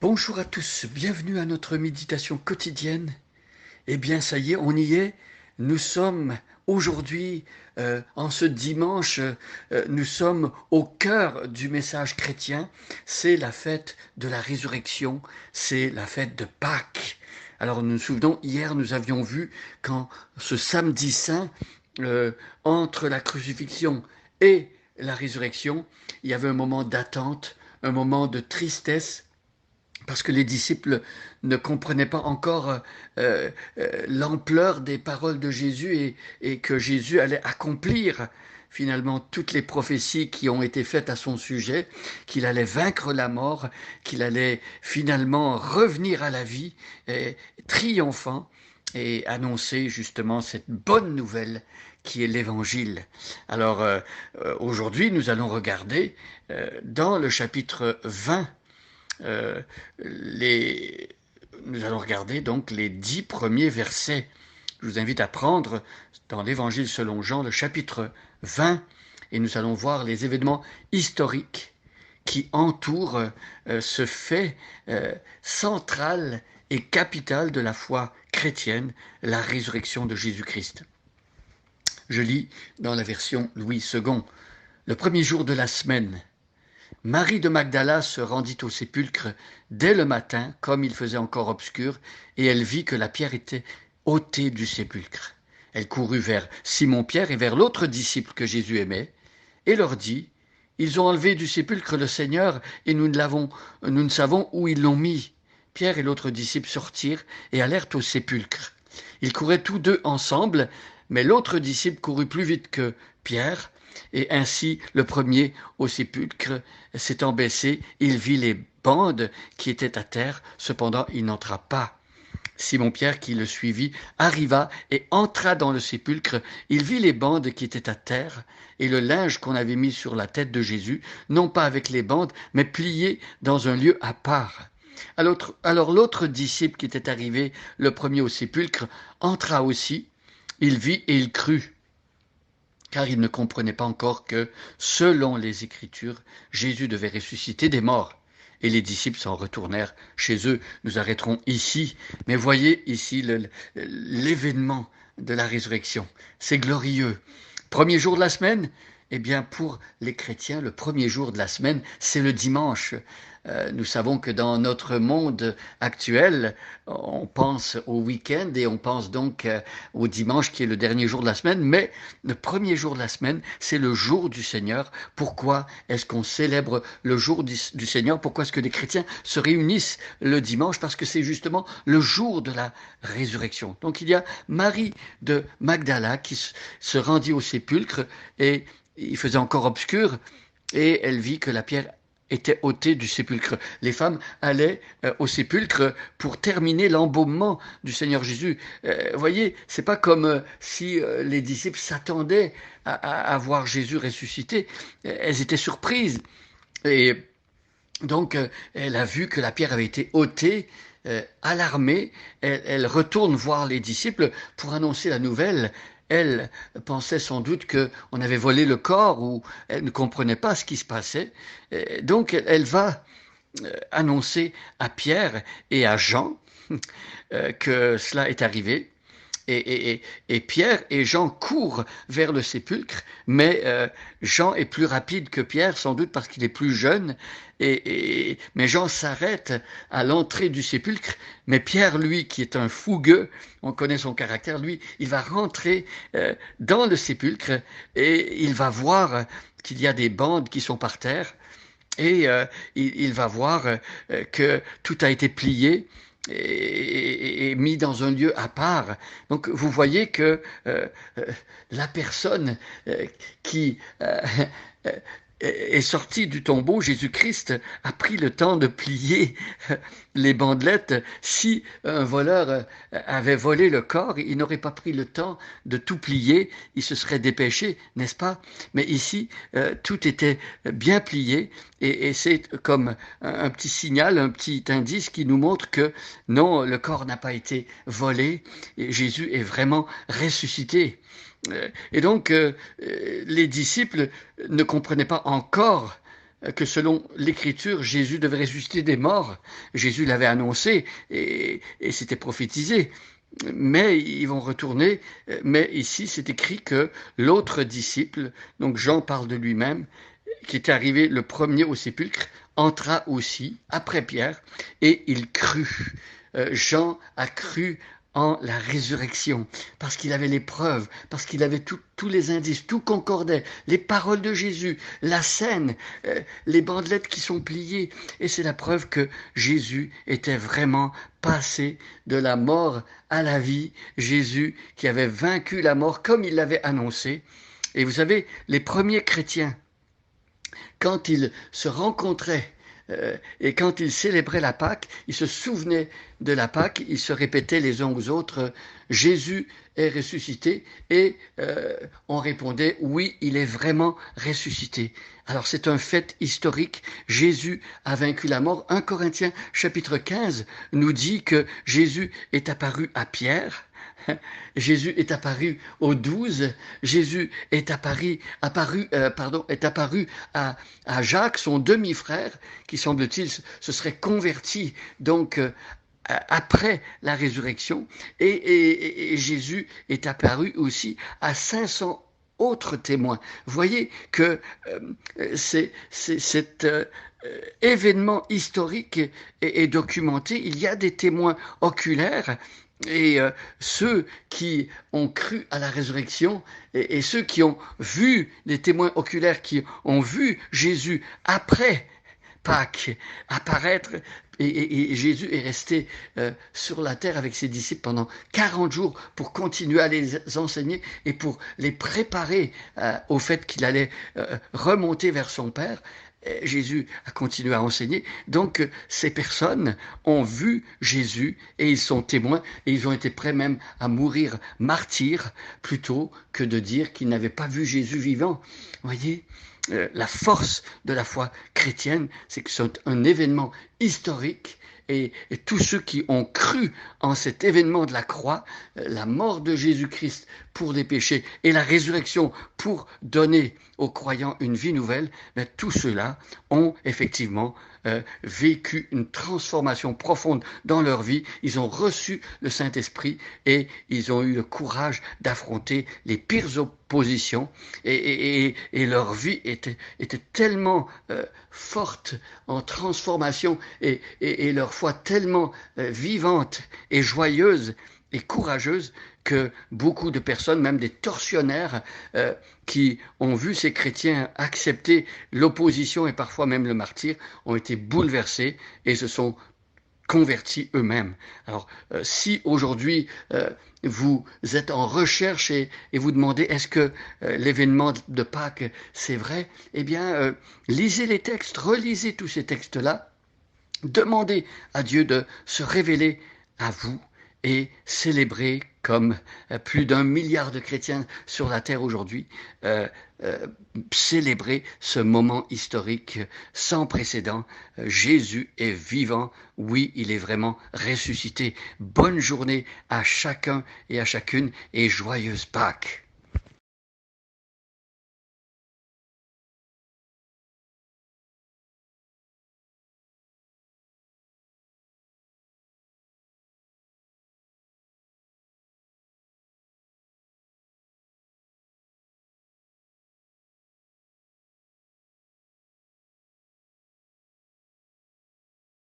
Bonjour à tous, bienvenue à notre méditation quotidienne. Eh bien, ça y est, on y est. Nous sommes aujourd'hui, en ce dimanche, nous sommes au cœur du message chrétien. C'est la fête de la résurrection, c'est la fête de Pâques. Alors nous nous souvenons, hier nous avions vu quand ce samedi saint, entre la crucifixion et la résurrection, il y avait un moment d'attente, un moment de tristesse, parce que les disciples ne comprenaient pas encore l'ampleur des paroles de Jésus et que Jésus allait accomplir finalement toutes les prophéties qui ont été faites à son sujet, qu'il allait vaincre la mort, qu'il allait finalement revenir à la vie, triomphant, et annoncer justement cette bonne nouvelle qui est l'Évangile. Alors aujourd'hui, nous allons regarder dans le chapitre 20 euh, les... nous allons regarder donc les 10 premiers versets. Je vous invite à prendre dans l'Évangile selon Jean le chapitre 20 et nous allons voir les événements historiques qui entourent ce fait central et capital de la foi chrétienne, la résurrection de Jésus-Christ. Je lis dans la version Louis II. Le premier jour de la semaine, Marie de Magdala se rendit au sépulcre dès le matin, comme il faisait encore obscur, et elle vit que la pierre était ôtée du sépulcre. Elle courut vers Simon-Pierre et vers l'autre disciple que Jésus aimait, et leur dit, ils ont enlevé du sépulcre le Seigneur, et nous ne savons où ils l'ont mis. Pierre et l'autre disciple sortirent et allèrent au sépulcre. Ils couraient tous deux ensemble, mais l'autre disciple courut plus vite que Pierre, et ainsi le premier au sépulcre s'étant baissé, il vit les bandes qui étaient à terre, cependant il n'entra pas. Simon-Pierre, qui le suivit, arriva et entra dans le sépulcre. Il vit les bandes qui étaient à terre et le linge qu'on avait mis sur la tête de Jésus, non pas avec les bandes, mais plié dans un lieu à part. Alors l'autre disciple qui était arrivé, le premier au sépulcre, entra aussi. Il vit et il crut, car il ne comprenait pas encore que, selon les Écritures, Jésus devait ressusciter des morts. Et les disciples s'en retournèrent chez eux. Nous arrêterons ici, mais voyez ici l'événement de la résurrection. C'est glorieux. Premier jour de la semaine, eh bien pour les chrétiens, le premier jour de la semaine, c'est le dimanche. Nous savons que dans notre monde actuel, on pense au week-end et on pense donc au dimanche qui est le dernier jour de la semaine, mais le premier jour de la semaine, c'est le jour du Seigneur. Pourquoi est-ce qu'on célèbre le jour du Seigneur? Pourquoi est-ce que les chrétiens se réunissent le dimanche? Parce que c'est justement le jour de la résurrection. Donc il y a Marie de Magdala qui se rendit au sépulcre et il faisait encore obscur et elle vit que la pierre était ôtée du sépulcre. Les femmes allaient au sépulcre pour terminer l'embaumement du Seigneur Jésus. Voyez, c'est pas comme si les disciples s'attendaient à voir Jésus ressuscité. Elles étaient surprises. Et donc, elle a vu que la pierre avait été ôtée. Alarmée, elle retourne voir les disciples pour annoncer la nouvelle. Elle pensait sans doute qu'on avait volé le corps ou elle ne comprenait pas ce qui se passait. Donc elle va annoncer à Pierre et à Jean que cela est arrivé. Et Pierre et Jean courent vers le sépulcre, mais Jean est plus rapide que Pierre, sans doute parce qu'il est plus jeune. Mais Jean s'arrête à l'entrée du sépulcre, mais Pierre, lui, qui est un fougueux, on connaît son caractère, lui, il va rentrer dans le sépulcre et il va voir qu'il y a des bandes qui sont par terre. Et il va voir que tout a été plié et mis dans un lieu à part. Donc vous voyez que la personne qui est sorti du tombeau, Jésus-Christ a pris le temps de plier les bandelettes. Si un voleur avait volé le corps, il n'aurait pas pris le temps de tout plier, il se serait dépêché, n'est-ce pas? Mais ici, tout était bien plié et c'est comme un petit signal, un petit indice qui nous montre que non, le corps n'a pas été volé et Jésus est vraiment ressuscité. Et donc, les disciples ne comprenaient pas encore que selon l'Écriture, Jésus devait ressusciter des morts. Jésus l'avait annoncé et c'était prophétisé. Mais ils vont retourner, mais ici c'est écrit que l'autre disciple, donc Jean parle de lui-même, qui était arrivé le premier au sépulcre, entra aussi après Pierre et il crut. Jean a cru en la résurrection, parce qu'il avait les preuves, parce qu'il avait tous les indices, tout concordait, les paroles de Jésus, la scène, les bandelettes qui sont pliées, et c'est la preuve que Jésus était vraiment passé de la mort à la vie, Jésus qui avait vaincu la mort comme il l'avait annoncé. Et vous savez, les premiers chrétiens, quand ils se rencontraient et quand ils célébraient la Pâque, ils se souvenaient de la Pâque, ils se répétaient les uns aux autres, Jésus est ressuscité, et on répondait, oui, il est vraiment ressuscité. Alors c'est un fait historique, Jésus a vaincu la mort. 1 Corinthiens chapitre 15 nous dit que Jésus est apparu à Pierre, Jésus est apparu aux 12, Jésus est apparu à Jacques, son demi-frère, qui semble-t-il se serait converti donc après la résurrection, et Jésus est apparu aussi à 500 autres témoins. Vous voyez que cet événement historique est documenté, il y a des témoins oculaires. Et ceux qui ont cru à la résurrection et ceux qui ont vu, les témoins oculaires qui ont vu Jésus après Pâques apparaître, et Jésus est resté sur la terre avec ses disciples pendant 40 jours pour continuer à les enseigner et pour les préparer au fait qu'il allait remonter vers son Père. Jésus a continué à enseigner. Donc, ces personnes ont vu Jésus et ils sont témoins et ils ont été prêts même à mourir martyrs plutôt que de dire qu'ils n'avaient pas vu Jésus vivant. Vous voyez, la force de la foi chrétienne, c'est que c'est un événement historique et tous ceux qui ont cru en cet événement de la croix, la mort de Jésus-Christ pour les péchés et la résurrection pour donner aux croyants une vie nouvelle, ben, tous ceux-là ont effectivement vécu une transformation profonde dans leur vie. Ils ont reçu le Saint-Esprit et ils ont eu le courage d'affronter les pires oppositions et leur vie était tellement forte en transformation et leur foi tellement vivante et joyeuse et courageuse que beaucoup de personnes, même des tortionnaires qui ont vu ces chrétiens accepter l'opposition et parfois même le martyre, ont été bouleversés et se sont convertis eux-mêmes. Alors, si aujourd'hui vous êtes en recherche et vous demandez est-ce que l'événement de Pâques c'est vrai, eh bien, lisez les textes, relisez tous ces textes-là, demandez à Dieu de se révéler à vous et célébrer comme plus d'1 milliard de chrétiens sur la terre aujourd'hui, célébrer ce moment historique sans précédent. Jésus est vivant, oui, il est vraiment ressuscité. Bonne journée à chacun et à chacune et joyeuse Pâques.